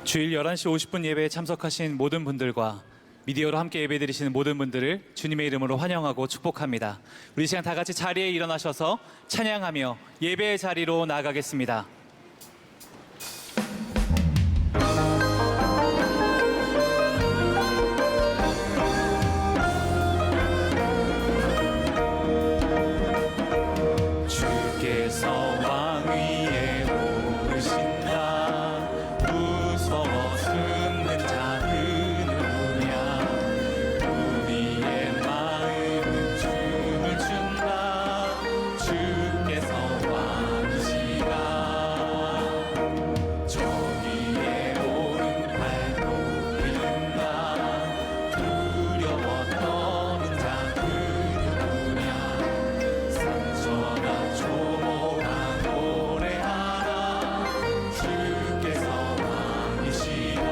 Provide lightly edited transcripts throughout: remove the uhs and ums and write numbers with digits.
주일 11시 50분 예배에 참석하신 모든 분들과 미디어로 함께 예배드리시는 모든 분들을 주님의 이름으로 환영하고 축복합니다. 우리 시간 다 같이 자리에 일어나셔서 찬양하며 예배의 자리로 나아가겠습니다. 주께서 왕 위에 오르신다. 무서워 숨는 자 그누구냐. 우리의 마음은 춤을 춘다. 주께서 왕이시라. 저 위에 오른팔 높이 든다. 두려워 떠는 자 그누구냐. 상처나 조모가 노래하라. 주께서 왕이시라.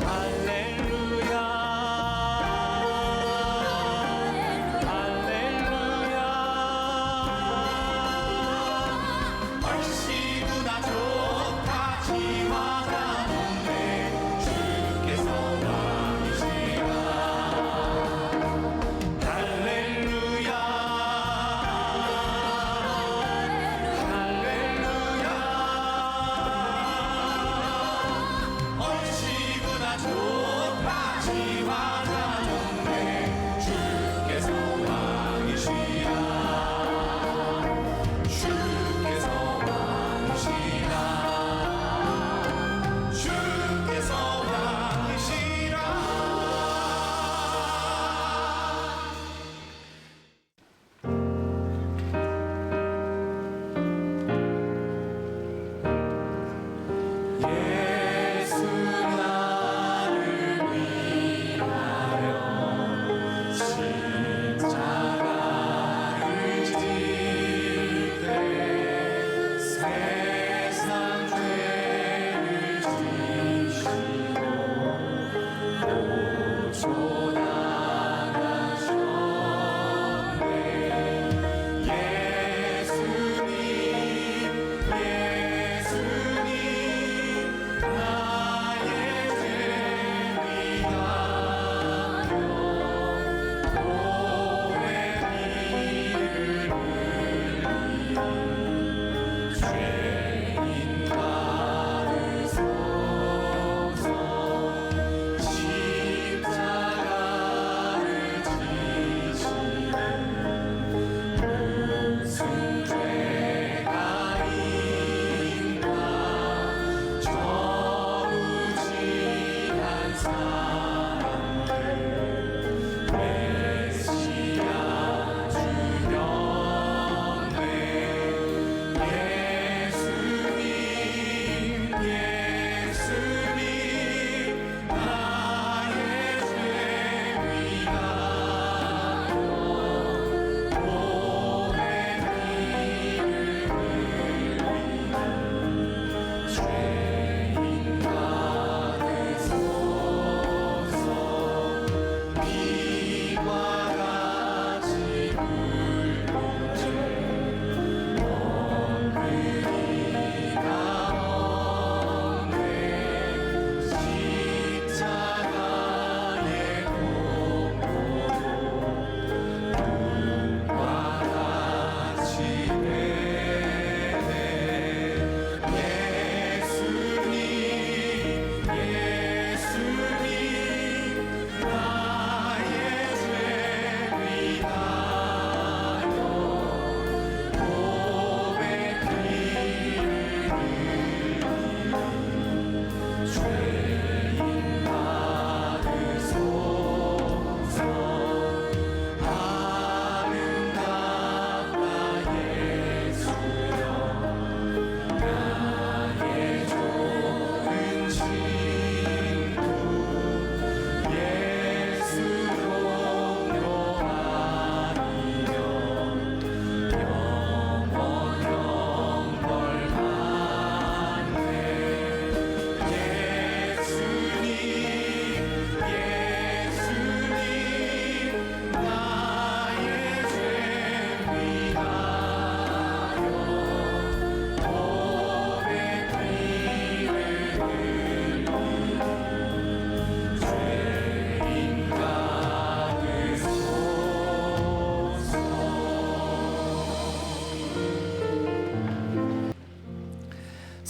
할렐루야 할렐루야. 얼씨구나 좋다 지화가 높네. 주께서 왕이시라. 할렐루야 할렐루야. 얼씨구나 좋다 지화가 높네. 주께서 왕이시라. 주께서 왕이시라. 주께서 왕이시라. 예수 나를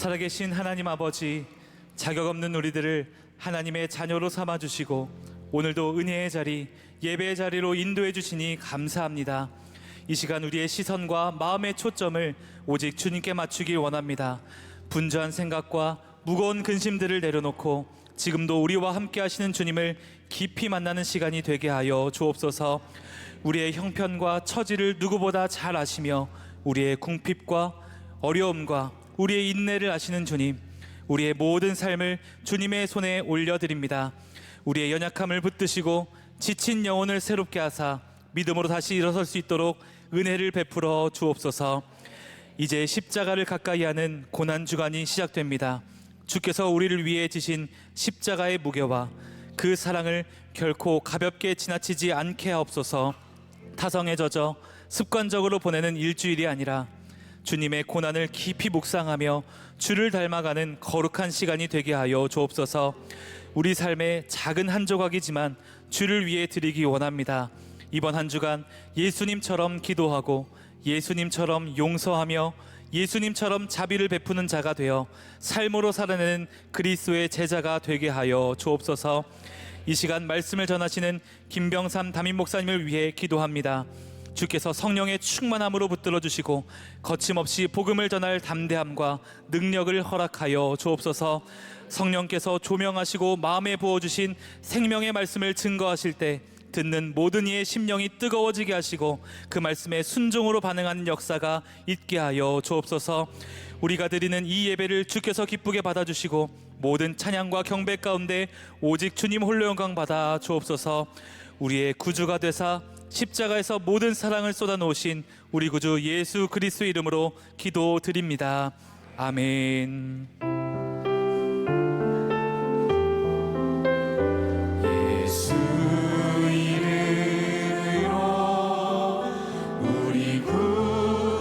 살아계신 하나님 아버지, 자격 없는 우리들을 하나님의 자녀로 삼아주시고 오늘도 은혜의 자리, 예배의 자리로 인도해 주시니 감사합니다. 이 시간 우리의 시선과 마음의 초점을 오직 주님께 맞추길 원합니다. 분주한 생각과 무거운 근심들을 내려놓고 지금도 우리와 함께 하시는 주님을 깊이 만나는 시간이 되게 하여 주옵소서. 우리의 형편과 처지를 누구보다 잘 아시며 우리의 궁핍과 어려움과 우리의 인내를 아시는 주님, 우리의 모든 삶을 주님의 손에 올려드립니다. 우리의 연약함을 붙드시고 지친 영혼을 새롭게 하사 믿음으로 다시 일어설 수 있도록 은혜를 베풀어 주옵소서. 이제 십자가를 가까이 하는 고난주간이 시작됩니다. 주께서 우리를 위해 지신 십자가의 무게와 그 사랑을 결코 가볍게 지나치지 않게 하옵소서. 타성에 젖어 습관적으로 보내는 일주일이 아니라 주님의 고난을 깊이 묵상하며 주를 닮아가는 거룩한 시간이 되게 하여 주옵소서. 우리 삶의 작은 한 조각이지만 주를 위해 드리기 원합니다. 이번 한 주간 예수님처럼 기도하고 예수님처럼 용서하며 예수님처럼 자비를 베푸는 자가 되어 삶으로 살아내는 그리스도의 제자가 되게 하여 주옵소서. 이 시간 말씀을 전하시는 김병삼 담임 목사님을 위해 기도합니다. 주께서 성령의 충만함으로 붙들어 주시고 거침없이 복음을 전할 담대함과 능력을 허락하여 주옵소서. 성령께서 조명하시고 마음에 부어주신 생명의 말씀을 증거하실 때 듣는 모든 이의 심령이 뜨거워지게 하시고 그 말씀에 순종으로 반응하는 역사가 있게 하여 주옵소서. 우리가 드리는 이 예배를 주께서 기쁘게 받아주시고 모든 찬양과 경배 가운데 오직 주님 홀로 영광 받아 주옵소서. 우리의 구주가 되사 십자가에서 모든 사랑을 쏟아놓으신 우리 구주 예수 그리스도 이름으로 기도드립니다. 아멘. 예수 이름으로 우리 구하였으니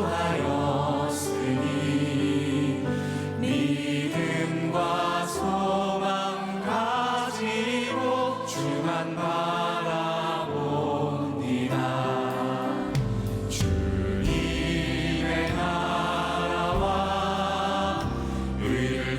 믿음과 소망 가지고 주만 바라봅니다. 주님의 나라와 의를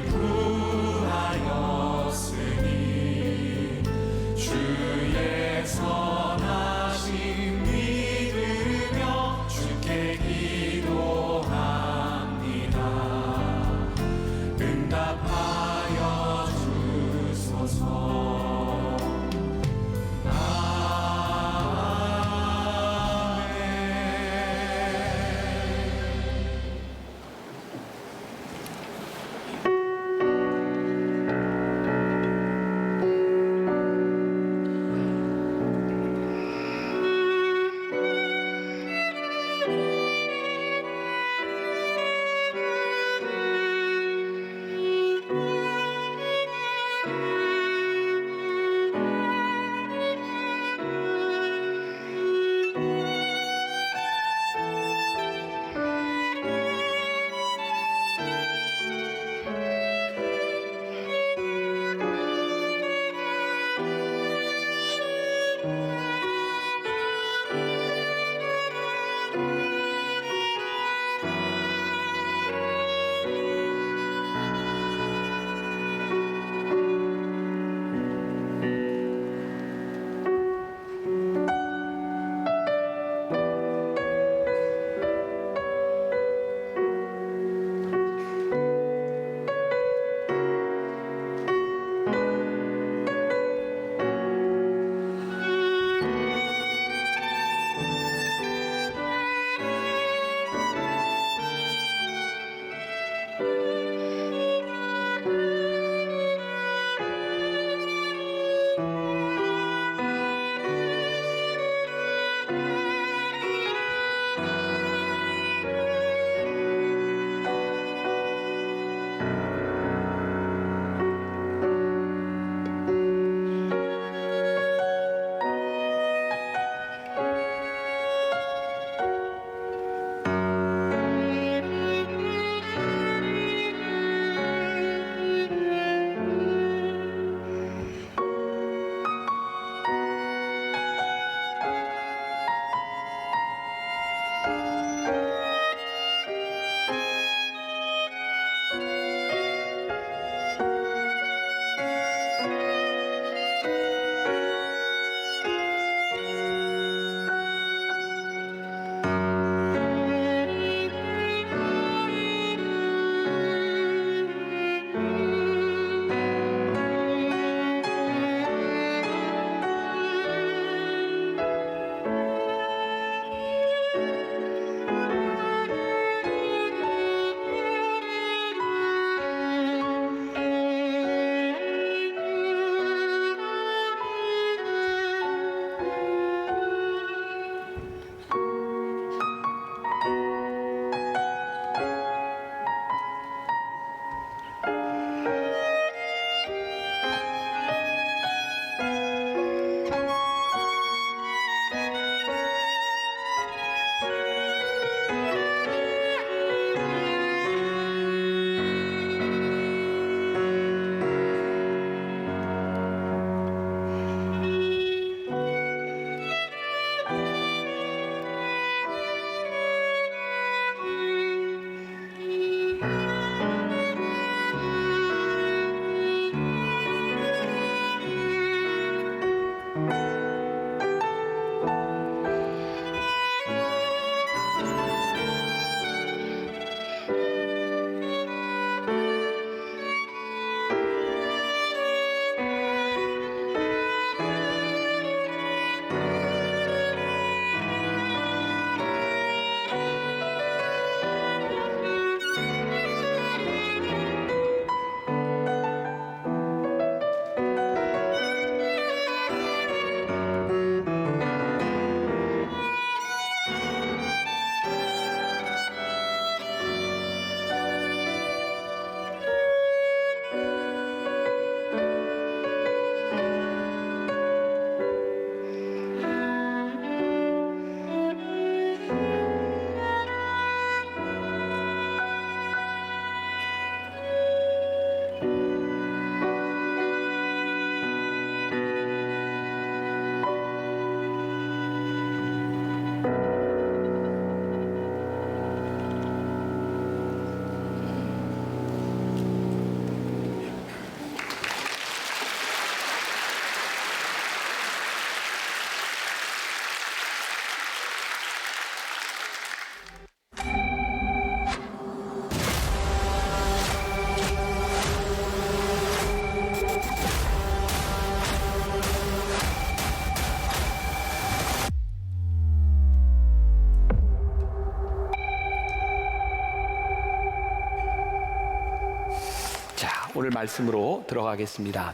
말씀으로 들어가겠습니다.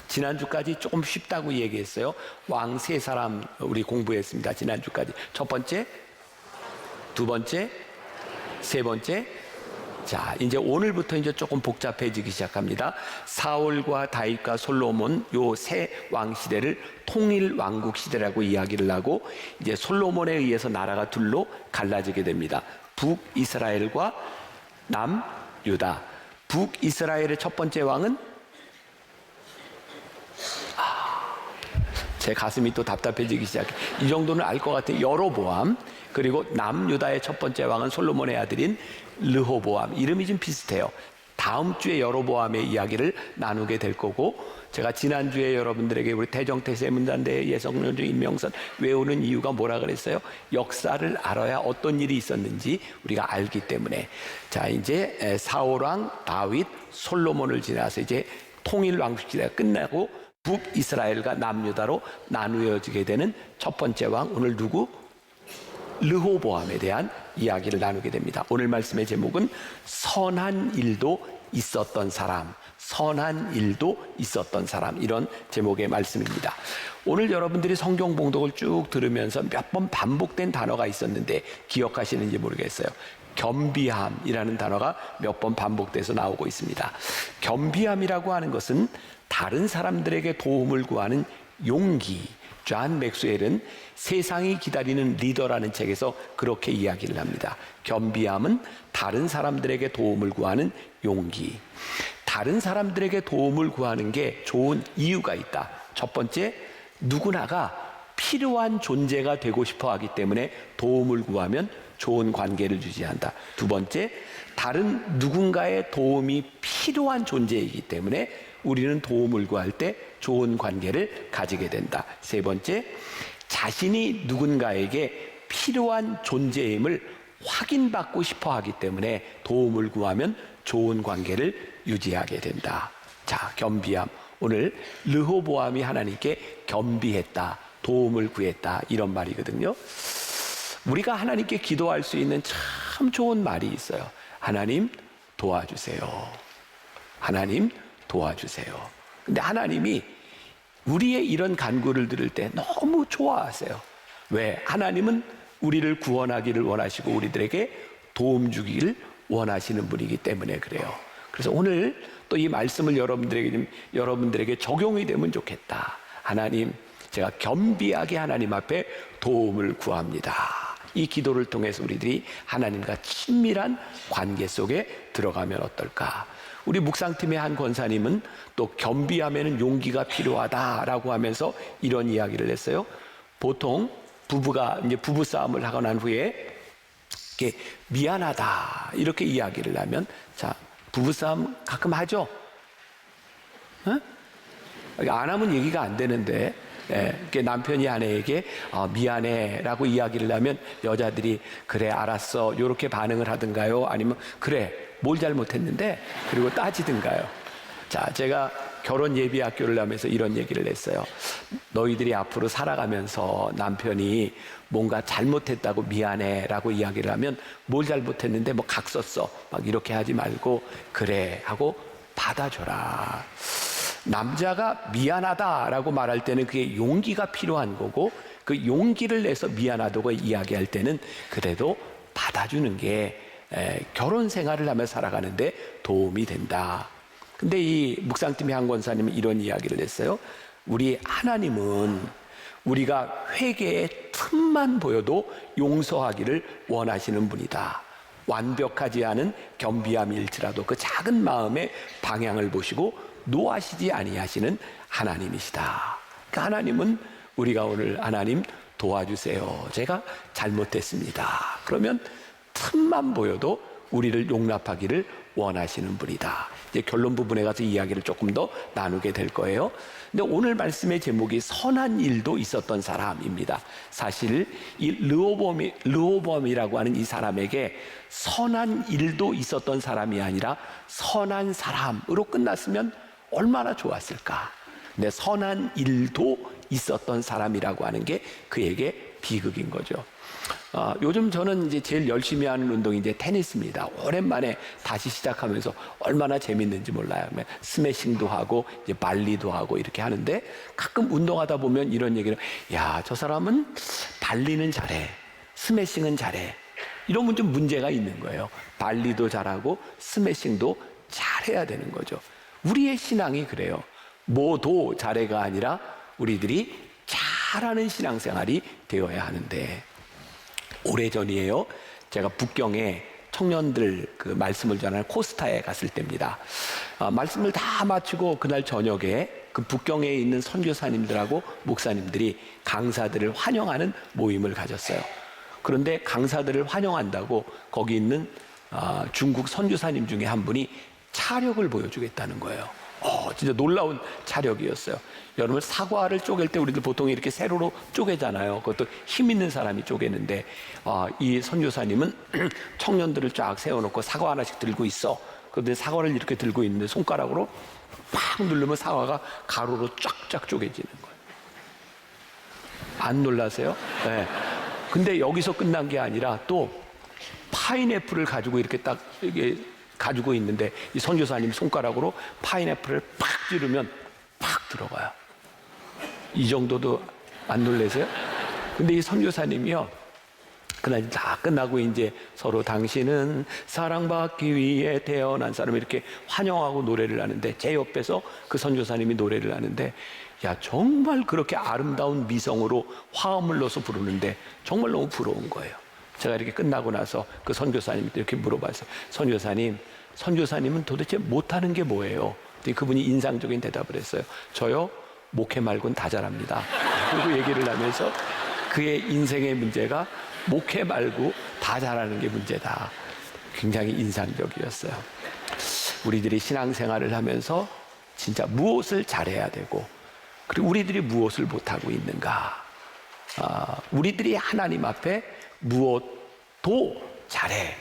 지난주까지 조금 쉽다고 얘기했어요. 왕 세 사람 우리 공부했습니다. 지난주까지. 첫 번째, 두 번째, 세 번째. 자, 이제 오늘부터 이제 조금 복잡해지기 시작합니다. 사울과 다윗과 솔로몬 요 세 왕 시대를 통일 왕국 시대라고 이야기를 하고, 이제 솔로몬에 의해서 나라가 둘로 갈라지게 됩니다. 북이스라엘과 남유다. 북이스라엘의 첫 번째 왕은 제 가슴이 또 답답해지기 시작해. 이 정도는 알 것 같아요. 여로보암. 그리고 남유다의 첫 번째 왕은 솔로몬의 아들인 르호보암. 이름이 좀 비슷해요. 다음 주에 여로보암의 이야기를 나누게 될 거고, 제가 지난주에 여러분들에게 우리 대정태세 문단대 예성론주 인명선 외우는 이유가 뭐라 그랬어요? 역사를 알아야 어떤 일이 있었는지 우리가 알기 때문에. 자, 이제 사울왕, 다윗, 솔로몬을 지나서 이제 통일 왕국 시대가 끝나고 북이스라엘과 남유다로 나누어지게 되는 첫 번째 왕, 오늘 누구? 르호보암에 대한 이야기를 나누게 됩니다. 오늘 말씀의 제목은 선한 일도 있었던 사람, 선한 일도 있었던 사람, 이런 제목의 말씀입니다. 오늘 여러분들이 성경 봉독을 쭉 들으면서 몇 번 반복된 단어가 있었는데 기억하시는지 모르겠어요. 겸비함이라는 단어가 몇 번 반복돼서 나오고 있습니다. 겸비함이라고 하는 것은 다른 사람들에게 도움을 구하는 용기. 존 맥스웰은 세상이 기다리는 리더라는 책에서 그렇게 이야기를 합니다. 겸비함은 다른 사람들에게 도움을 구하는 용기. 다른 사람들에게 도움을 구하는 게 좋은 이유가 있다. 첫 번째, 누구나가 필요한 존재가 되고 싶어 하기 때문에 도움을 구하면 좋은 관계를 유지한다. 두 번째, 다른 누군가의 도움이 필요한 존재이기 때문에 우리는 도움을 구할 때 좋은 관계를 가지게 된다. 세 번째, 자신이 누군가에게 필요한 존재임을 확인받고 싶어 하기 때문에 도움을 구하면 좋은 관계를 유지하게 된다. 자, 겸비함. 오늘 르호보암이 하나님께 겸비했다, 도움을 구했다, 이런 말이거든요. 우리가 하나님께 기도할 수 있는 참 좋은 말이 있어요. 하나님 도와주세요. 하나님 도와주세요. 근데 하나님이 우리의 이런 간구를 들을 때 너무 좋아하세요. 왜? 하나님은 우리를 구원하기를 원하시고 우리들에게 도움 주기를 원하시는 분이기 때문에 그래요. 그래서 오늘 또 이 말씀을 여러분들에게 적용이 되면 좋겠다. 하나님, 제가 겸비하게 하나님 앞에 도움을 구합니다. 이 기도를 통해서 우리들이 하나님과 친밀한 관계 속에 들어가면 어떨까? 우리 묵상팀의 한 권사님은 또 겸비하면은 용기가 필요하다라고 하면서 이런 이야기를 했어요. 보통 부부가 이제 부부 싸움을 하고 난 후에 이렇게 미안하다 이렇게 이야기를 하면, 자, 부부 싸움 가끔 하죠. 어? 안 하면 얘기가 안 되는데, 남편이 아내에게 미안해라고 이야기를 하면 여자들이 그래 알았어 이렇게 반응을 하든가요? 아니면 그래 뭘 잘못했는데, 그리고 따지든가요? 자, 제가 결혼 예비 학교를 하면서 이런 얘기를 했어요. 너희들이 앞으로 살아가면서 남편이 뭔가 잘못했다고 미안해라고 이야기를 하면 뭘 잘못했는데 뭐 각 썼어 막 이렇게 하지 말고 그래 하고 받아줘라. 남자가 미안하다라고 말할 때는 그게 용기가 필요한 거고, 그 용기를 내서 미안하다고 이야기할 때는 그래도 받아주는 게 결혼 생활을 하며 살아가는데 도움이 된다. 근데 이 묵상팀의 한 권사님은 이런 이야기를 했어요. 우리 하나님은 우리가 회개의 틈만 보여도 용서하기를 원하시는 분이다. 완벽하지 않은 겸비함일지라도 그 작은 마음의 방향을 보시고 노하시지 아니하시는 하나님이시다. 그러니까 하나님은 우리가 오늘 하나님 도와주세요. 제가 잘못했습니다. 그러면 틈만 보여도 우리를 용납하기를 원하시는 분이다. 이제 결론 부분에 가서 이야기를 조금 더 나누게 될 거예요. 근데 오늘 말씀의 제목이 선한 일도 있었던 사람입니다. 사실 이 르호보암이라고 하는 이 사람에게 선한 일도 있었던 사람이 아니라 선한 사람으로 끝났으면 얼마나 좋았을까. 근데 선한 일도 있었던 사람이라고 하는 게 그에게 비극인 거죠. 요즘 저는 이제 제일 열심히 하는 운동이 이제 테니스입니다. 오랜만에 다시 시작하면서 얼마나 재밌는지 몰라요. 스매싱도 하고 이제 발리도 하고 이렇게 하는데 가끔 운동하다 보면 이런 얘기를, 야, 저 사람은 발리는 잘해, 스매싱은 잘해. 이러면 좀 문제가 있는 거예요. 발리도 잘하고 스매싱도 잘해야 되는 거죠. 우리의 신앙이 그래요. 뭐도 잘해가 아니라 우리들이 잘하는 신앙생활이 되어야 하는데, 오래전이에요. 제가 북경에 청년들 그 말씀을 전하는 코스타에 갔을 때입니다. 말씀을 다 마치고 그날 저녁에 그 북경에 있는 선교사님들하고 목사님들이 강사들을 환영하는 모임을 가졌어요. 그런데 강사들을 환영한다고 거기 있는 중국 선교사님 중에 한 분이 차력을 보여주겠다는 거예요. 진짜 놀라운 차력이었어요. 여러분, 사과를 쪼갤 때 우리들 보통 이렇게 세로로 쪼개잖아요. 그것도 힘 있는 사람이 쪼개는데, 이 선교사님은 청년들을 쫙 세워놓고 사과 하나씩 들고 있어. 그런데 사과를 이렇게 들고 있는데 손가락으로 팍 누르면 사과가 가로로 쫙쫙 쪼개지는 거예요. 안 놀라세요? 네. 근데 여기서 끝난 게 아니라 또 파인애플을 가지고 이렇게 딱 이게 가지고 있는데, 이 선교사님 손가락으로 파인애플을 팍 찌르면 팍 들어가요. 이 정도도 안 놀라세요? 근데 이 선교사님이요, 그날 다 끝나고 이제 서로 당신은 사랑받기 위해 태어난 사람 이렇게 환영하고 노래를 하는데, 제 옆에서 그 선교사님이 노래를 하는데, 야, 정말 그렇게 아름다운 미성으로 화음을 넣어서 부르는데 정말 너무 부러운 거예요. 제가 이렇게 끝나고 나서 그 선교사님한테 이렇게 물어봤어요. 선교사님은 도대체 못하는 게 뭐예요? 그분이 인상적인 대답을 했어요. 저요? 목회 말고는 다 잘합니다. 그리고 얘기를 하면서 그의 인생의 문제가 목회 말고 다 잘하는 게 문제다. 굉장히 인상적이었어요. 우리들이 신앙생활을 하면서 진짜 무엇을 잘해야 되고, 그리고 우리들이 무엇을 못하고 있는가. 우리들이 하나님 앞에 무엇도 잘해,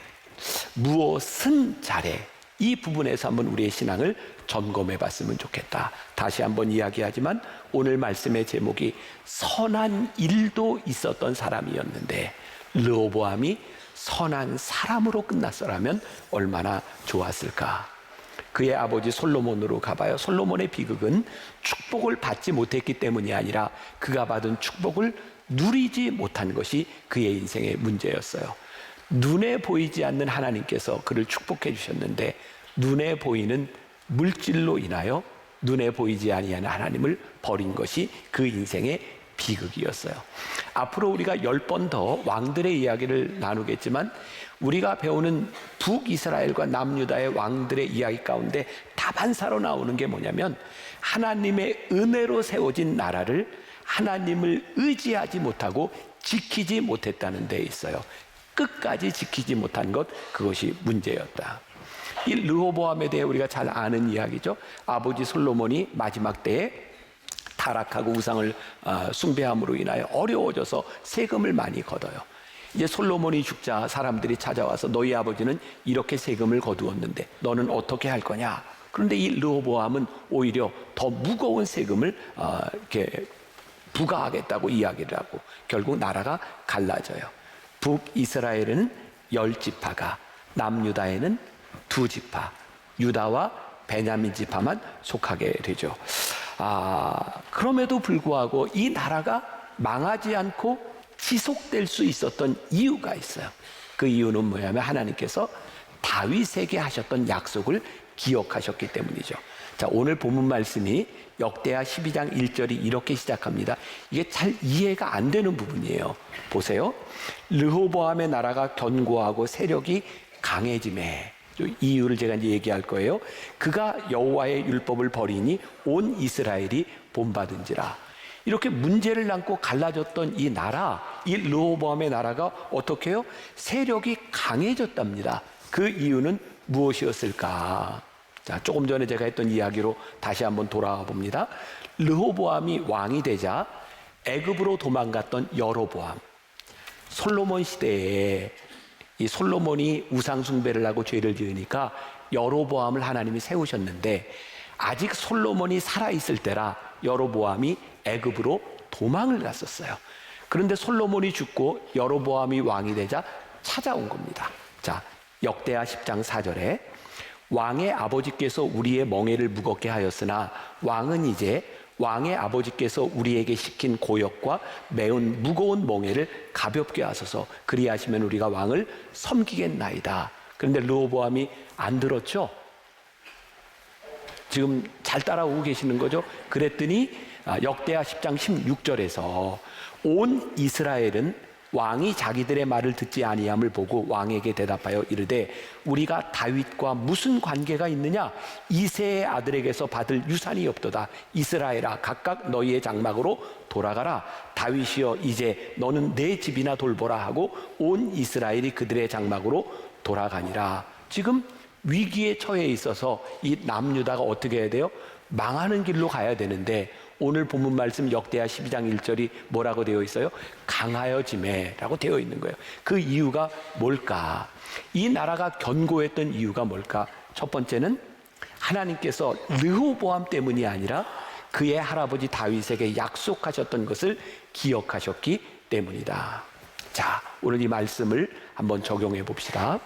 무엇은 잘해, 이 부분에서 한번 우리의 신앙을 점검해 봤으면 좋겠다. 다시 한번 이야기하지만 오늘 말씀의 제목이 선한 일도 있었던 사람이었는데 르호보암이 선한 사람으로 끝났어라면 얼마나 좋았을까. 그의 아버지 솔로몬으로 가봐요. 솔로몬의 비극은 축복을 받지 못했기 때문이 아니라 그가 받은 축복을 누리지 못한 것이 그의 인생의 문제였어요. 눈에 보이지 않는 하나님께서 그를 축복해 주셨는데, 눈에 보이는 물질로 인하여 눈에 보이지 아니하는 하나님을 버린 것이 그 인생의 비극이었어요. 앞으로 우리가 10번 더 왕들의 이야기를 나누겠지만, 우리가 배우는 북이스라엘과 남유다의 왕들의 이야기 가운데 다반사로 나오는 게 뭐냐면, 하나님의 은혜로 세워진 나라를 하나님을 의지하지 못하고 지키지 못했다는 데 있어요. 끝까지 지키지 못한 것, 그것이 문제였다. 이 르호보암에 대해 우리가 잘 아는 이야기죠. 아버지 솔로몬이 마지막 때에 타락하고 우상을 숭배함으로 인하여 어려워져서 세금을 많이 걷어요. 이제 솔로몬이 죽자 사람들이 찾아와서 너희 아버지는 이렇게 세금을 거두었는데 너는 어떻게 할 거냐. 그런데 이 르호보암은 오히려 더 무거운 세금을 이렇게 부과하겠다고 이야기를 하고 결국 나라가 갈라져요. 북이스라엘은 10지파가, 남유다에는 2지파, 유다와 베냐민 지파만 속하게 되죠. 그럼에도 불구하고 이 나라가 망하지 않고 지속될 수 있었던 이유가 있어요. 그 이유는 뭐냐면 하나님께서 다윗에게 하셨던 약속을 기억하셨기 때문이죠. 자, 오늘 본문 말씀이 역대하 12장 1절이 이렇게 시작합니다. 이게 잘 이해가 안 되는 부분이에요. 보세요. 르호보암의 나라가 견고하고 세력이 강해짐에, 이유를 제가 이제 얘기할 거예요. 그가 여호와의 율법을 버리니 온 이스라엘이 본받은지라. 이렇게 문제를 안고 갈라졌던 이 나라, 이 르호보암의 나라가 어떻게 해요? 세력이 강해졌답니다. 그 이유는 무엇이었을까? 자, 조금 전에 제가 했던 이야기로 다시 한번 돌아와 봅니다. 르호보암이 왕이 되자 애굽으로 도망갔던 여로보암, 솔로몬 시대에 이 솔로몬이 우상 숭배를 하고 죄를 지으니까 여로보암을 하나님이 세우셨는데, 아직 솔로몬이 살아있을 때라 여로보암이 애굽으로 도망을 갔었어요. 그런데 솔로몬이 죽고 여로보암이 왕이 되자 찾아온 겁니다. 자, 역대하 10장 4절에 왕의 아버지께서 우리의 멍에를 무겁게 하였으나 왕은 이제 왕의 아버지께서 우리에게 시킨 고역과 매운 무거운 멍에를 가볍게 하소서. 그리하시면 우리가 왕을 섬기겠나이다. 그런데 르호보암이 안 들었죠. 지금 잘 따라오고 계시는 거죠. 그랬더니 역대하 10장 16절에서 온 이스라엘은 왕이 자기들의 말을 듣지 아니함을 보고 왕에게 대답하여 이르되 우리가 다윗과 무슨 관계가 있느냐? 이새의 아들에게서 받을 유산이 없도다. 이스라엘아, 각각 너희의 장막으로 돌아가라. 다윗이여, 이제 너는 내 집이나 돌보라 하고 온 이스라엘이 그들의 장막으로 돌아가니라. 지금 위기에 처해 있어서 이 남유다가 어떻게 해야 돼요? 망하는 길로 가야 되는데 오늘 본문 말씀 역대하 12장 1절이 뭐라고 되어 있어요? 강하여지매라고 되어 있는 거예요. 그 이유가 뭘까? 이 나라가 견고했던 이유가 뭘까? 첫 번째는 하나님께서 르호보암 때문이 아니라 그의 할아버지 다윗에게 약속하셨던 것을 기억하셨기 때문이다. 자, 오늘 이 말씀을 한번 적용해 봅시다.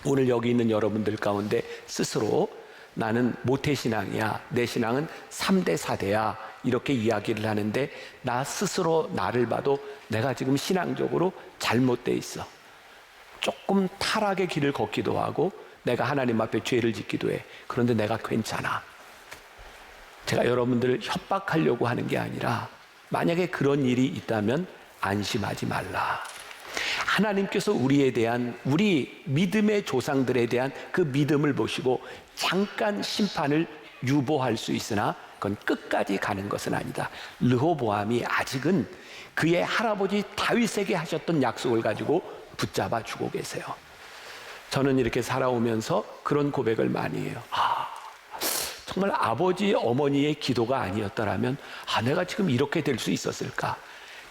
오늘 여기 있는 여러분들 가운데 스스로 나는 모태신앙이야, 내 신앙은 3대 4대야 이렇게 이야기를 하는데 나 스스로 나를 봐도 내가 지금 신앙적으로 잘못돼 있어. 조금 타락의 길을 걷기도 하고 내가 하나님 앞에 죄를 짓기도 해. 그런데 내가 괜찮아. 제가 여러분들을 협박하려고 하는 게 아니라 만약에 그런 일이 있다면 안심하지 말라. 하나님께서 우리에 대한, 우리 믿음의 조상들에 대한 그 믿음을 보시고 잠깐 심판을 유보할 수 있으나 그건 끝까지 가는 것은 아니다. 르호보암이 아직은 그의 할아버지 다윗에게 하셨던 약속을 가지고 붙잡아 주고 계세요. 저는 이렇게 살아오면서 그런 고백을 많이 해요. 정말 아버지 어머니의 기도가 아니었더라면 내가 지금 이렇게 될 수 있었을까?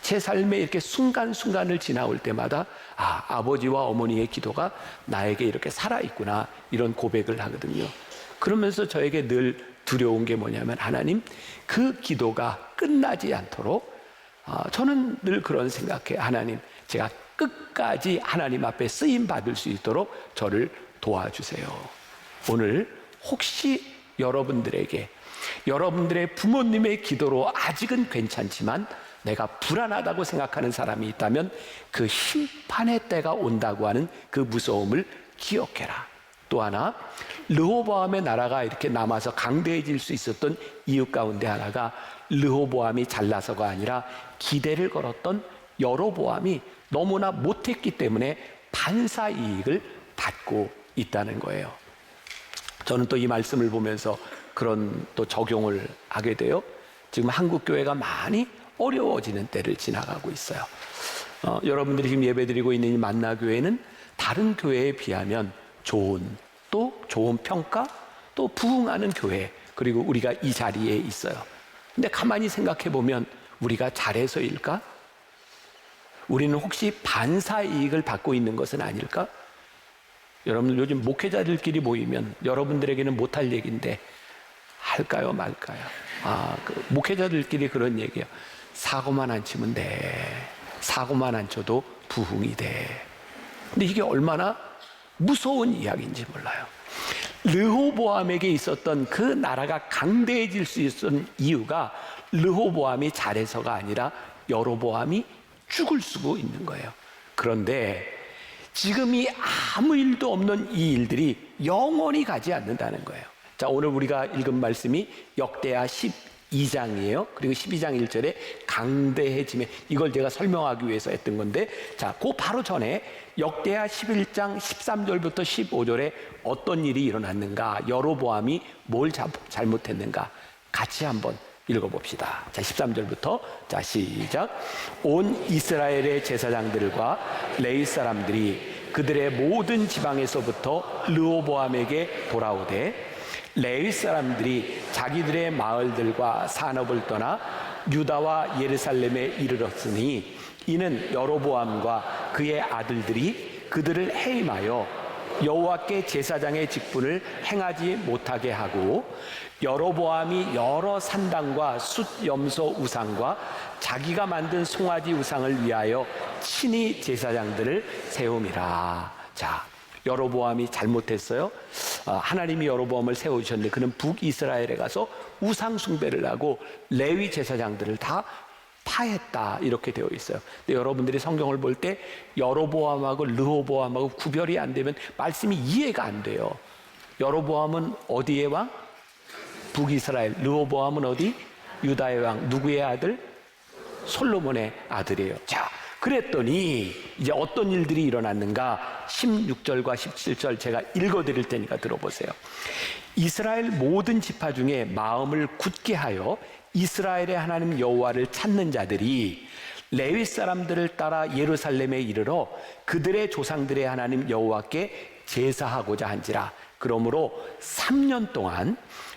제 삶에 이렇게 순간순간을 지나올 때마다 아버지와 어머니의 기도가 나에게 이렇게 살아있구나, 이런 고백을 하거든요. 그러면서 저에게 늘 두려운 게 뭐냐면 하나님, 그 기도가 끝나지 않도록 저는 늘 그런 생각해요. 하나님, 제가 끝까지 하나님 앞에 쓰임 받을 수 있도록 저를 도와주세요. 오늘 혹시 여러분들에게 여러분들의 부모님의 기도로 아직은 괜찮지만 내가 불안하다고 생각하는 사람이 있다면 그 심판의 때가 온다고 하는 그 무서움을 기억해라. 또 하나, 르호보암의 나라가 이렇게 남아서 강대해질 수 있었던 이유 가운데 하나가 르호보암이 잘나서가 아니라 기대를 걸었던 여로보암이 너무나 못했기 때문에 반사 이익을 받고 있다는 거예요. 저는 또 이 말씀을 보면서 그런 또 적용을 하게 돼요. 지금 한국 교회가 많이 어려워지는 때를 지나가고 있어요. 여러분들이 지금 예배드리고 있는 이 만나교회는 다른 교회에 비하면 좋은 평가, 또 부흥하는 교회, 그리고 우리가 이 자리에 있어요. 근데 가만히 생각해 보면 우리가 잘해서일까? 우리는 혹시 반사 이익을 받고 있는 것은 아닐까? 여러분들 요즘 목회자들끼리 모이면 여러분들에게는 못할 얘기인데 할까요, 말까요? 목회자들끼리 그런 얘기예요. 사고만 안 치면 돼. 사고만 안 쳐도 부흥이 돼. 근데 이게 얼마나 무서운 이야기인지 몰라요. 르호보암에게 있었던 그 나라가 강대해질 수 있었던 이유가 르호보암이 잘해서가 아니라 여로보암이 죽을 수고 있는 거예요. 그런데 지금이 아무 일도 없는 이 일들이 영원히 가지 않는다는 거예요. 자, 오늘 우리가 읽은 말씀이 역대하 12장이에요. 그리고 12장 1절에 강대해짐에, 이걸 제가 설명하기 위해서 했던 건데, 자, 그 바로 전에 역대하 11장 13절부터 15절에 어떤 일이 일어났는가, 여로보암이 뭘 잘못했는가 같이 한번 읽어봅시다. 자, 13절부터 자, 시작. 온 이스라엘의 제사장들과 레위 사람들이 그들의 모든 지방에서부터 르호보암에게 돌아오되 레위 사람들이 자기들의 마을들과 산업을 떠나 유다와 예루살렘에 이르렀으니 이는 여로보암과 그의 아들들이 그들을 해임하여 여호와께 제사장의 직분을 행하지 못하게 하고 여로보암이 여러 산당과 숫 염소 우상과 자기가 만든 송아지 우상을 위하여 친히 제사장들을 세움이라. 자, 여로보암이 잘못했어요. 하나님이 여로보암을 세우셨는데 그는 북이스라엘에 가서 우상 숭배를 하고 레위 제사장들을 다 파했다, 이렇게 되어 있어요. 근데 여러분들이 성경을 볼 때 여로보암하고 르호보암하고 구별이 안 되면 말씀이 이해가 안 돼요. 여로보암은 어디의 왕? 북이스라엘. 르호보암은 어디? 유다의 왕. 누구의 아들? 솔로몬의 아들이에요. 자, 그랬더니 이제 어떤 일들이 일어났는가? 16절과 17절 제가 읽어드릴 테니까 들어보세요. 이스라엘 모든 지파 중에 마음을 굳게 하여 이스라엘의 하나님 여호와를 찾는 자들이 레위 사람들을 따라 예루살렘에 이르러 그들의 조상들의 하나님 여호와께 제사하고자 한지라. 그러므로 3년 동안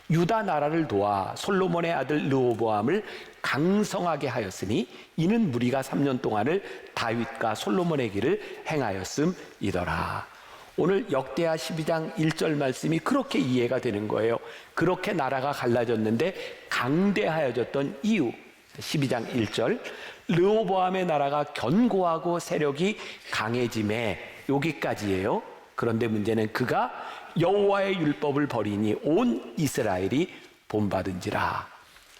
유다 나라를 도와 솔로몬의 아들 르호보암을 강성하게 하였으니 이는 무리가 3년 동안을 다윗과 솔로몬의 길을 행하였음이더라. 오늘 역대하 12장 1절 말씀이 그렇게 이해가 되는 거예요. 그렇게 나라가 갈라졌는데 강대하여졌던 이유. 12장 1절, 르호보암의 나라가 견고하고 세력이 강해짐에, 여기까지예요. 그런데 문제는 그가 여호와의 율법을 버리니 온 이스라엘이 본받은지라.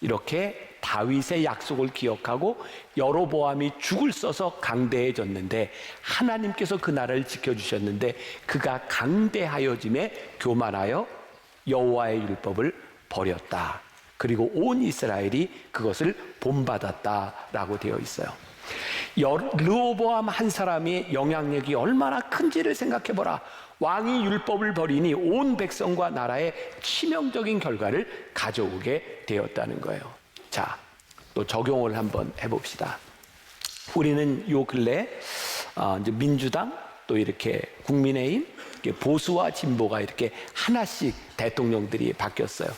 이렇게 다윗의 약속을 기억하고 여로보암이 죽을 써서 강대해졌는데 하나님께서 그 나라를 지켜주셨는데 그가 강대하여짐에 교만하여 여호와의 율법을 버렸다. 그리고 온 이스라엘이 그것을 본받았다라고 되어 있어요. 르호보암 한 사람의 영향력이 얼마나 큰지를 생각해보라. 왕이 율법을 버리니 온 백성과 나라에 치명적인 결과를 가져오게 되었다는 거예요. 자, 또 적용을 한번 해봅시다. 우리는 요 근래 이제 민주당 또 이렇게 국민의힘, 보수와 진보가 이렇게 하나씩 대통령들이 바뀌었어요.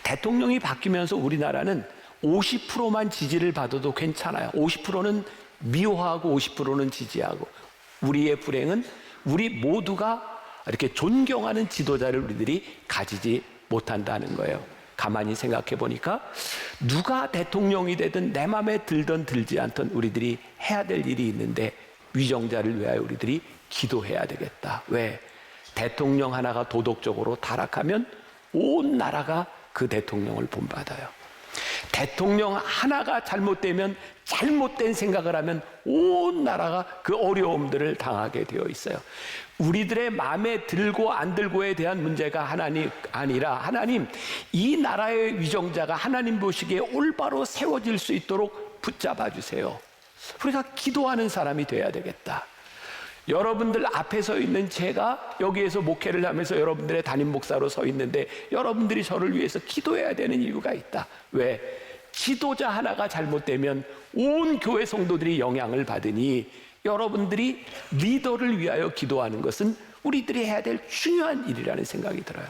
대통령이 바뀌면서 우리나라는 50%만 지지를 받아도 괜찮아요. 50%는 미워하고 50%는 지지하고. 우리의 불행은 우리 모두가 이렇게 존경하는 지도자를 우리들이 가지지 못한다는 거예요. 가만히 생각해 보니까 누가 대통령이 되든 내 마음에 들든 들지 않든 우리들이 해야 될 일이 있는데 위정자를 위하여 우리들이 기도해야 되겠다. 왜? 대통령 하나가 도덕적으로 타락하면 온 나라가 그 대통령을 본받아요. 대통령 하나가 잘못되면 잘못된 생각을 하면 온 나라가 그 어려움들을 당하게 되어 있어요. 우리들의 마음에 들고 안 들고에 대한 문제가 하나님 아니라 하나님, 이 나라의 위정자가 하나님 보시기에 올바로 세워질 수 있도록 붙잡아 주세요. 우리가 기도하는 사람이 돼야 되겠다. 여러분들 앞에 서 있는 제가 여기에서 목회를 하면서 여러분들의 담임 목사로 서 있는데 여러분들이 저를 위해서 기도해야 되는 이유가 있다. 왜? 지도자 하나가 잘못되면 온 교회 성도들이 영향을 받으니 여러분들이 리더를 위하여 기도하는 것은 우리들이 해야 될 중요한 일이라는 생각이 들어요.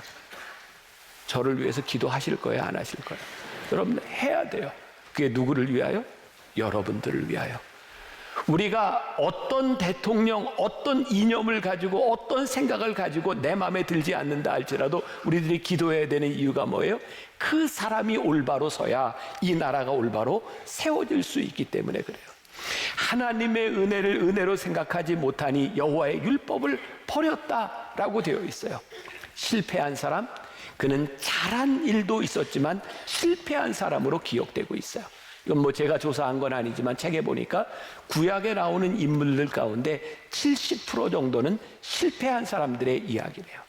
저를 위해서 기도하실 거예요? 안 하실 거예요? 여러분 해야 돼요. 그게 누구를 위하여? 여러분들을 위하여. 우리가 어떤 대통령, 어떤 이념을 가지고 어떤 생각을 가지고 내 마음에 들지 않는다 할지라도 우리들이 기도해야 되는 이유가 뭐예요? 그 사람이 올바로 서야 이 나라가 올바로 세워질 수 있기 때문에 그래요. 하나님의 은혜를 은혜로 생각하지 못하니 여호와의 율법을 버렸다라고 되어 있어요. 실패한 사람, 그는 잘한 일도 있었지만 실패한 사람으로 기억되고 있어요. 이건 뭐 제가 조사한 건 아니지만 책에 보니까 구약에 나오는 인물들 가운데 70% 정도는 실패한 사람들의 이야기래요.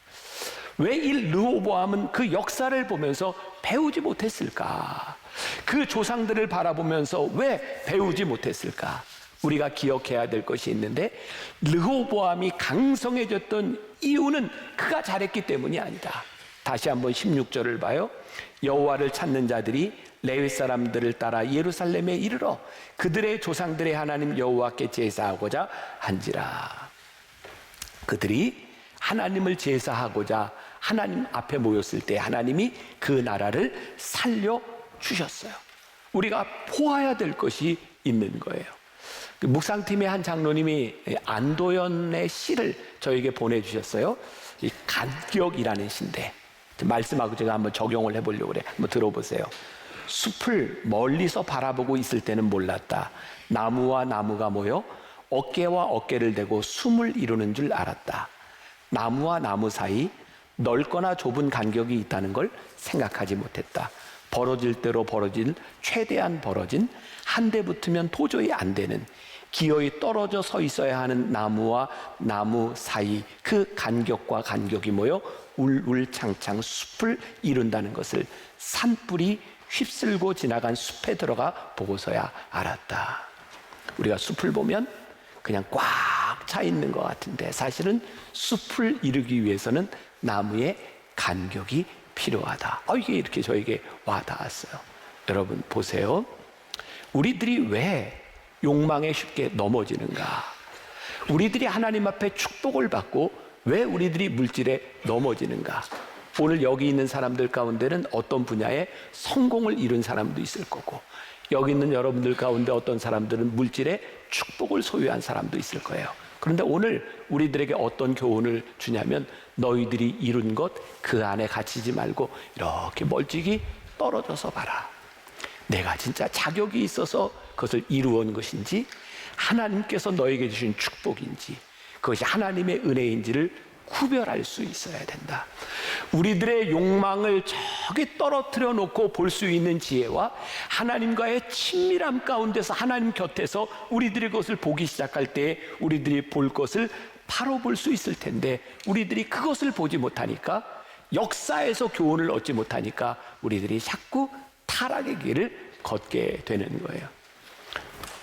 왜 이 르호보암은 그 역사를 보면서 배우지 못했을까? 그 조상들을 바라보면서 왜 배우지 못했을까? 우리가 기억해야 될 것이 있는데 르호보암이 강성해졌던 이유는 그가 잘했기 때문이 아니다. 다시 한번 16절을 봐요. 여호와를 찾는 자들이 레위 사람들을 따라 예루살렘에 이르러 그들의 조상들의 하나님 여호와께 제사하고자 한지라. 그들이 하나님을 제사하고자 하나님 앞에 모였을 때 하나님이 그 나라를 살려주셨어요. 우리가 보아야 될 것이 있는 거예요. 그 묵상팀의 한 장로님이 안도연의 시를 저에게 보내주셨어요. 이 간격이라는 시인데 말씀하고 제가 한번 적용을 해보려고 그래. 한번 들어보세요. 숲을 멀리서 바라보고 있을 때는 몰랐다. 나무와 나무가 모여 어깨와 어깨를 대고 숨을 이루는 줄 알았다. 나무와 나무 사이 넓거나 좁은 간격이 있다는 걸 생각하지 못했다. 벌어질 대로 벌어질 최대한 벌어진 한 대 붙으면 도저히 안 되는 기어이 떨어져 서 있어야 하는 나무와 나무 사이 그 간격과 간격이 모여 울울창창 숲을 이룬다는 것을 산불이 휩쓸고 지나간 숲에 들어가 보고서야 알았다. 우리가 숲을 보면 그냥 꽉 차 있는 것 같은데 사실은 숲을 이루기 위해서는 나무의 간격이 필요하다. 이게 이렇게 저에게 와 닿았어요. 여러분 보세요. 우리들이 왜 욕망에 쉽게 넘어지는가? 우리들이 하나님 앞에 축복을 받고 왜 우리들이 물질에 넘어지는가? 오늘 여기 있는 사람들 가운데는 어떤 분야에 성공을 이룬 사람도 있을 거고 여기 있는 여러분들 가운데 어떤 사람들은 물질에 축복을 소유한 사람도 있을 거예요. 그런데 오늘 우리들에게 어떤 교훈을 주냐면 너희들이 이룬 것 그 안에 갇히지 말고 이렇게 멀찍이 떨어져서 봐라. 내가 진짜 자격이 있어서 그것을 이루어온 것인지 하나님께서 너에게 주신 축복인지 그것이 하나님의 은혜인지를 구별할 수 있어야 된다. 우리들의 욕망을 저기 떨어뜨려 놓고 볼 수 있는 지혜와 하나님과의 친밀함 가운데서 하나님 곁에서 우리들이 그것을 보기 시작할 때 우리들이 볼 것을 바로 볼 수 있을 텐데 우리들이 그것을 보지 못하니까 역사에서 교훈을 얻지 못하니까 우리들이 자꾸 타락의 길을 걷게 되는 거예요.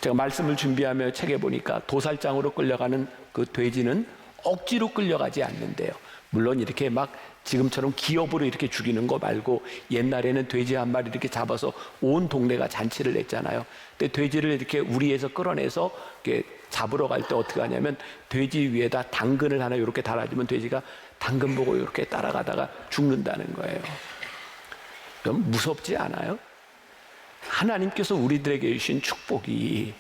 제가 말씀을 준비하며 책에 보니까 도살장으로 끌려가는 그 돼지는 억지로 끌려가지 않는데요. 물론 이렇게 막 지금처럼 기업으로 이렇게 죽이는 거 말고 옛날에는 돼지 한 마리 이렇게 잡아서 온 동네가 잔치를 했잖아요. 근데 돼지를 이렇게 우리에서 끌어내서 이렇게 잡으러 갈 때 어떻게 하냐면 돼지 위에다 당근을 하나 이렇게 달아주면 돼지가 당근 보고 이렇게 따라가다가 죽는다는 거예요. 너무 무섭지 않아요? 하나님께서 우리들에게 주신 축복이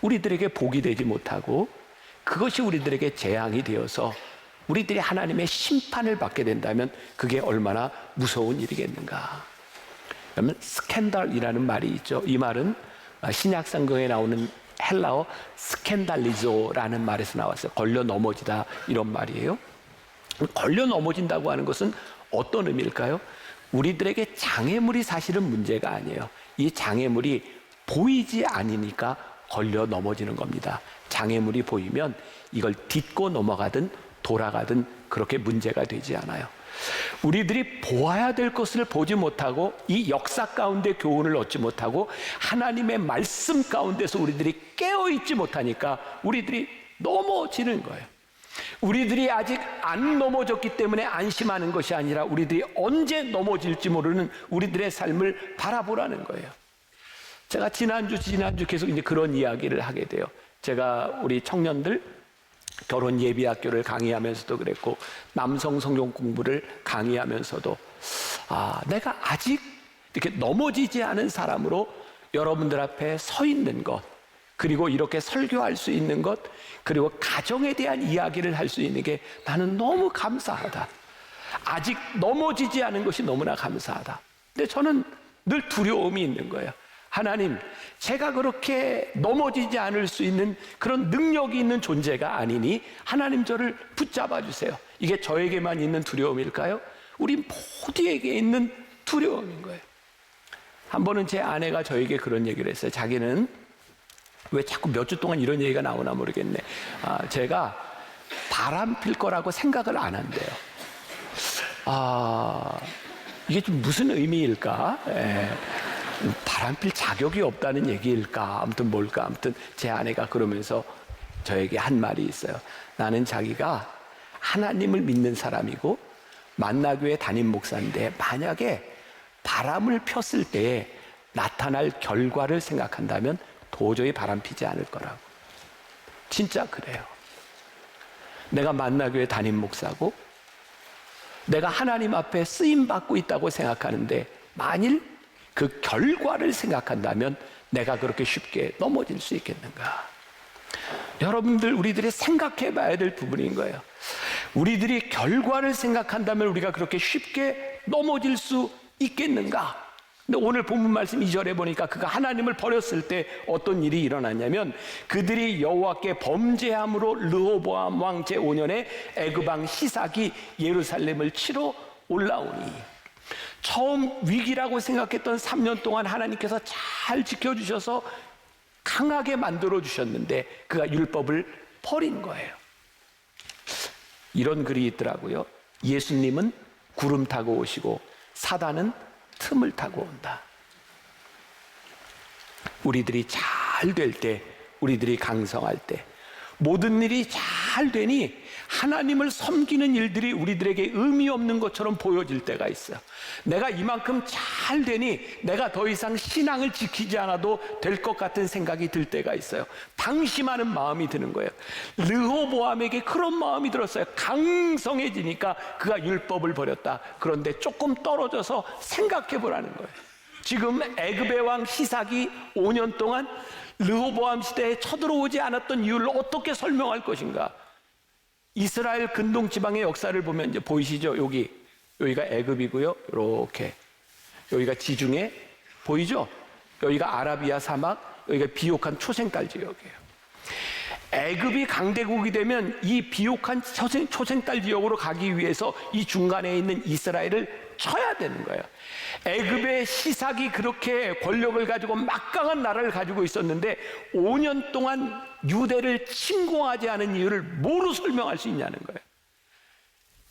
우리들에게 복이 되지 못하고 그것이 우리들에게 재앙이 되어서 우리들이 하나님의 심판을 받게 된다면 그게 얼마나 무서운 일이겠는가. 그러면 스캔들이라는 말이 있죠. 이 말은 신약성경에 나오는 헬라어 스캔달리조라는 말에서 나왔어요. 걸려 넘어지다 이런 말이에요. 걸려 넘어진다고 하는 것은 어떤 의미일까요? 우리들에게 장애물이 사실은 문제가 아니에요. 이 장애물이 보이지 않으니까 걸려 넘어지는 겁니다. 장애물이 보이면 이걸 딛고 넘어가든 돌아가든 그렇게 문제가 되지 않아요. 우리들이 보아야 될 것을 보지 못하고 이 역사 가운데 교훈을 얻지 못하고 하나님의 말씀 가운데서 우리들이 깨어있지 못하니까 우리들이 넘어지는 거예요. 우리들이 아직 안 넘어졌기 때문에 안심하는 것이 아니라 우리들이 언제 넘어질지 모르는 우리들의 삶을 바라보라는 거예요. 제가 지난주 계속 이제 그런 이야기를 하게 돼요. 제가 우리 청년들 결혼 예비학교를 강의하면서도 그랬고 남성 성경 공부를 강의하면서도 내가 아직 이렇게 넘어지지 않은 사람으로 여러분들 앞에 서 있는 것 그리고 이렇게 설교할 수 있는 것 그리고 가정에 대한 이야기를 할 수 있는 게 나는 너무 감사하다. 아직 넘어지지 않은 것이 너무나 감사하다. 근데 저는 늘 두려움이 있는 거예요. 하나님, 제가 그렇게 넘어지지 않을 수 있는 그런 능력이 있는 존재가 아니니 하나님 저를 붙잡아 주세요. 이게 저에게만 있는 두려움일까요? 우리 모두에게 있는 두려움인 거예요. 한 번은 제 아내가 저에게 그런 얘기를 했어요. 자기는 왜 자꾸 몇 주 동안 이런 얘기가 나오나 모르겠네. 제가 바람 필 거라고 생각을 안 한대요. 이게 좀 무슨 의미일까? 바람필 자격이 없다는 얘기일까? 아무튼 뭘까? 아무튼 제 아내가 그러면서 저에게 한 말이 있어요. 나는 자기가 하나님을 믿는 사람이고 만나교회 담임 목사인데 만약에 바람을 폈을 때에 나타날 결과를 생각한다면 도저히 바람 피지 않을 거라고. 진짜 그래요. 내가 만나교회 담임 목사고 내가 하나님 앞에 쓰임받고 있다고 생각하는데 만일 그 결과를 생각한다면 내가 그렇게 쉽게 넘어질 수 있겠는가? 여러분들 우리들이 생각해 봐야 될 부분인 거예요. 우리들이 결과를 생각한다면 우리가 그렇게 쉽게 넘어질 수 있겠는가? 근데 오늘 본문 말씀 2절에 보니까 그가 하나님을 버렸을 때 어떤 일이 일어났냐면 그들이 여호와께 범죄함으로 르호보암 왕 제5년에 애굽 왕 시삭이 예루살렘을 치러 올라오니, 처음 위기라고 생각했던 3년 동안 하나님께서 잘 지켜주셔서 강하게 만들어 주셨는데 그가 율법을 버린 거예요. 이런 글이 있더라고요. 예수님은 구름 타고 오시고 사단은 틈을 타고 온다. 우리들이 잘 될 때, 우리들이 강성할 때, 모든 일이 잘 되니 하나님을 섬기는 일들이 우리들에게 의미 없는 것처럼 보여질 때가 있어요. 내가 이만큼 잘 되니 내가 더 이상 신앙을 지키지 않아도 될 것 같은 생각이 들 때가 있어요. 방심하는 마음이 드는 거예요. 르호보암에게 그런 마음이 들었어요. 강성해지니까 그가 율법을 버렸다. 그런데 조금 떨어져서 생각해 보라는 거예요. 지금 애굽의 왕 시삭이 5년 동안 르호보암 시대에 쳐들어오지 않았던 이유를 어떻게 설명할 것인가? 이스라엘 근동 지방의 역사를 보면 이제 보이시죠? 여기가 애굽이고요. 이렇게 여기가 지중해 보이죠? 여기가 아라비아 사막, 여기가 비옥한 초생딸 지역이에요. 애굽이 강대국이 되면 이 비옥한 초생딸 지역으로 가기 위해서 이 중간에 있는 이스라엘을 쳐야 되는 거예요. 애굽의 시삭이 그렇게 권력을 가지고 막강한 나라를 가지고 있었는데 5년 동안 유대를 침공하지 않은 이유를 뭐로 설명할 수 있냐는 거예요.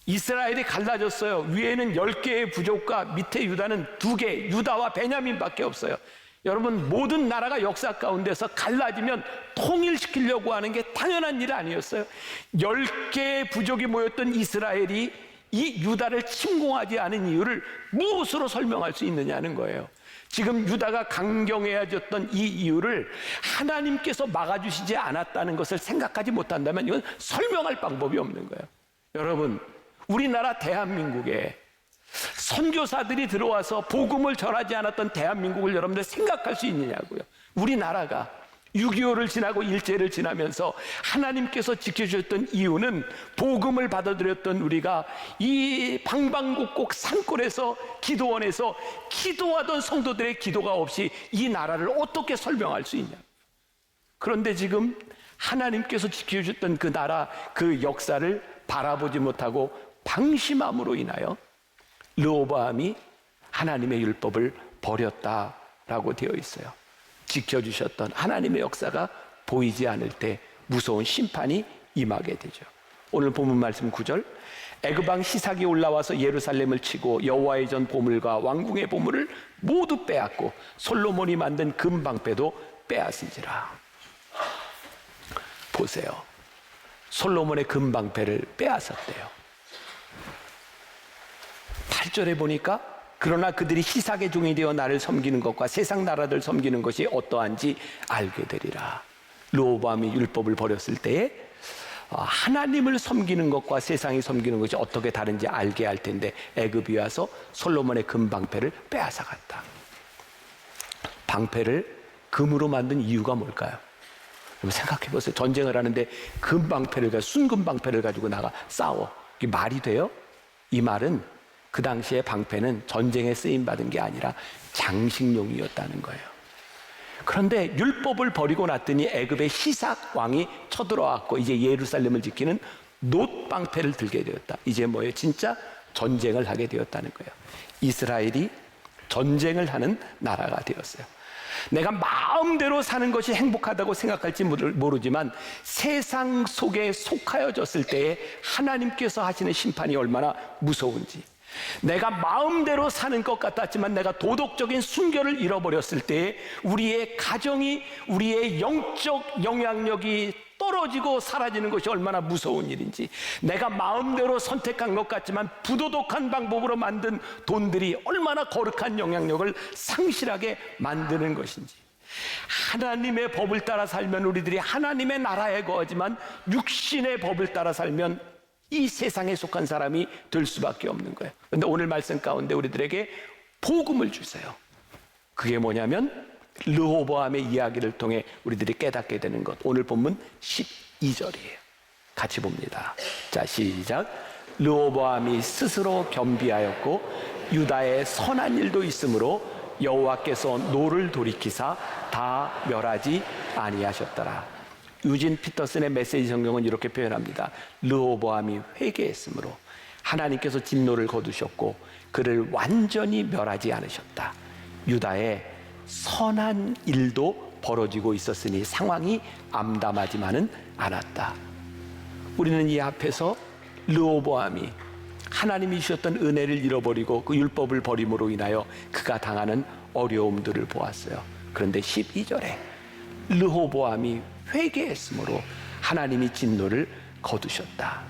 이스라엘이 갈라졌어요. 위에는 10개의 부족과 밑에 유다는 2개, 유다와 베냐민밖에 없어요. 여러분, 모든 나라가 역사 가운데서 갈라지면 통일시키려고 하는 게 당연한 일 아니었어요? 10개의 부족이 모였던 이스라엘이 이 유다를 침공하지 않은 이유를 무엇으로 설명할 수 있느냐는 거예요. 지금 유다가 강경해졌던 이 이유를 하나님께서 막아주시지 않았다는 것을 생각하지 못한다면 이건 설명할 방법이 없는 거예요. 여러분, 우리나라 대한민국에 선교사들이 들어와서 복음을 전하지 않았던 대한민국을 여러분들 생각할 수 있느냐고요. 우리나라가 6.25를 지나고 일제를 지나면서 하나님께서 지켜주셨던 이유는 복음을 받아들였던 우리가 이 방방곡곡 산골에서 기도원에서 기도하던 성도들의 기도가 없이 이 나라를 어떻게 설명할 수 있냐. 그런데 지금 하나님께서 지켜주셨던 그 나라, 그 역사를 바라보지 못하고 방심함으로 인하여 르호보암이 하나님의 율법을 버렸다라고 되어 있어요. 지켜주셨던 하나님의 역사가 보이지 않을 때 무서운 심판이 임하게 되죠. 오늘 본문 말씀 9절, 애굽 왕 시삭이 올라와서 예루살렘을 치고 여호와의 전 보물과 왕궁의 보물을 모두 빼앗고 솔로몬이 만든 금방패도 빼앗은지라. 보세요. 솔로몬의 금방패를 빼앗았대요. 8절에 보니까 그러나 그들이 시삭의 종이 되어 나를 섬기는 것과 세상 나라들 섬기는 것이 어떠한지 알게 되리라. 르호보암이 율법을 버렸을 때에 하나님을 섬기는 것과 세상이 섬기는 것이 어떻게 다른지 알게 할 텐데 애굽이 와서 솔로몬의 금방패를 빼앗아 갔다. 방패를 금으로 만든 이유가 뭘까요? 여러분 생각해 보세요. 전쟁을 하는데 순금방패를 가지고 나가 싸워. 이게 말이 돼요? 이 말은 그 당시에 방패는 전쟁에 쓰임받은 게 아니라 장식용이었다는 거예요. 그런데 율법을 버리고 났더니 애굽의 시삭 왕이 쳐들어왔고 이제 예루살렘을 지키는 놋방패를 들게 되었다. 이제 뭐예요? 진짜 전쟁을 하게 되었다는 거예요. 이스라엘이 전쟁을 하는 나라가 되었어요. 내가 마음대로 사는 것이 행복하다고 생각할지 모르지만 세상 속에 속하여졌을 때에 하나님께서 하시는 심판이 얼마나 무서운지, 내가 마음대로 사는 것 같았지만 내가 도덕적인 순결을 잃어버렸을 때에 우리의 가정이, 우리의 영적 영향력이 떨어지고 사라지는 것이 얼마나 무서운 일인지, 내가 마음대로 선택한 것 같지만 부도덕한 방법으로 만든 돈들이 얼마나 거룩한 영향력을 상실하게 만드는 것인지, 하나님의 법을 따라 살면 우리들이 하나님의 나라에 거하지만 육신의 법을 따라 살면 이 세상에 속한 사람이 될 수밖에 없는 거예요. 그런데 오늘 말씀 가운데 우리들에게 복음을 주세요. 그게 뭐냐면 르호보암의 이야기를 통해 우리들이 깨닫게 되는 것, 오늘 본문 12절이에요. 같이 봅니다. 자, 시작. 르호보암이 스스로 겸비하였고 유다에 선한 일도 있으므로 여호와께서 노를 돌이키사 다 멸하지 아니하셨더라. 유진 피터슨의 메시지 성경은 이렇게 표현합니다. 르호보암이 회개했으므로 하나님께서 진노를 거두셨고 그를 완전히 멸하지 않으셨다. 유다에 선한 일도 벌어지고 있었으니 상황이 암담하지만은 않았다. 우리는 이 앞에서 르호보암이 하나님이 주셨던 은혜를 잃어버리고 그 율법을 버림으로 인하여 그가 당하는 어려움들을 보았어요. 그런데 12절에 르호보암이 회개했으므로 하나님이 진노를 거두셨다.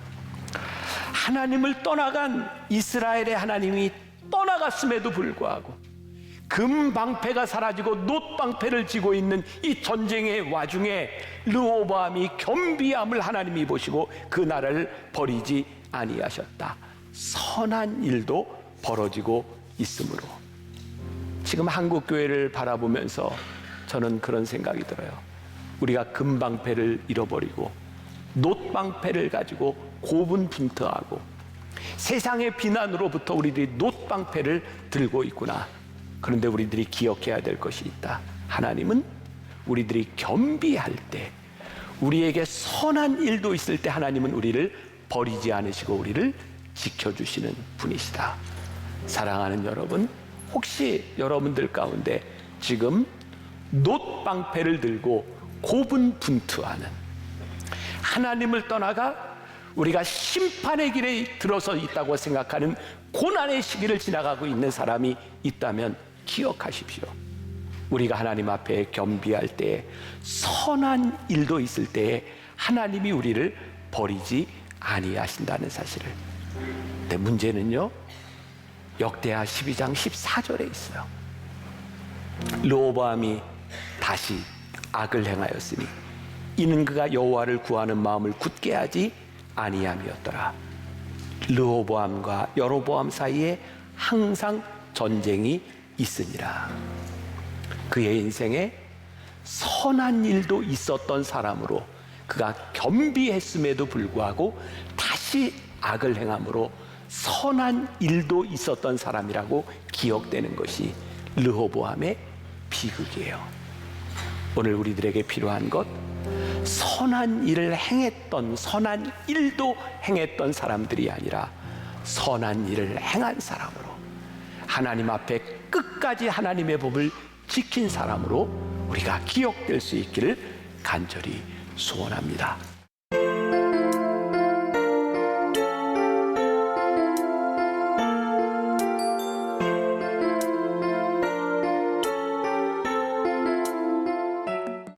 하나님을 떠나간 이스라엘의 하나님이 떠나갔음에도 불구하고 금방패가 사라지고 놋방패를 쥐고 있는 이 전쟁의 와중에 르호보암이 겸비함을 하나님이 보시고 그 나라를 버리지 아니하셨다. 선한 일도 벌어지고 있으므로. 지금 한국 교회를 바라보면서 저는 그런 생각이 들어요. 우리가 금방패를 잃어버리고 놋방패를 가지고 고분분투하고 세상의 비난으로부터 우리들이 놋방패를 들고 있구나. 그런데 우리들이 기억해야 될 것이 있다. 하나님은 우리들이 겸비할 때, 우리에게 선한 일도 있을 때 하나님은 우리를 버리지 않으시고 우리를 지켜주시는 분이시다. 사랑하는 여러분, 혹시 여러분들 가운데 지금 놋방패를 들고 고분분투하는, 하나님을 떠나가 우리가 심판의 길에 들어서 있다고 생각하는 고난의 시기를 지나가고 있는 사람이 있다면 기억하십시오. 우리가 하나님 앞에 겸비할 때, 선한 일도 있을 때에 하나님이 우리를 버리지 아니하신다는 사실을. 근데 문제는요, 역대하 12장 14절에 있어요. 르호보암이 다시 악을 행하였으니 이는 그가 여호와를 구하는 마음을 굳게 하지 아니함이었더라. 르호보암과 여로보암 사이에 항상 전쟁이 있으니라. 그의 인생에 선한 일도 있었던 사람으로 그가 겸비했음에도 불구하고 다시 악을 행함으로 선한 일도 있었던 사람이라고 기억되는 것이 르호보암의 비극이에요. 오늘 우리들에게 필요한 것, 선한 일을 행했던, 선한 일도 행했던 사람들이 아니라 선한 일을 행한 사람으로, 하나님 앞에 끝까지 하나님의 법을 지킨 사람으로 우리가 기억될 수 있기를 간절히 소원합니다.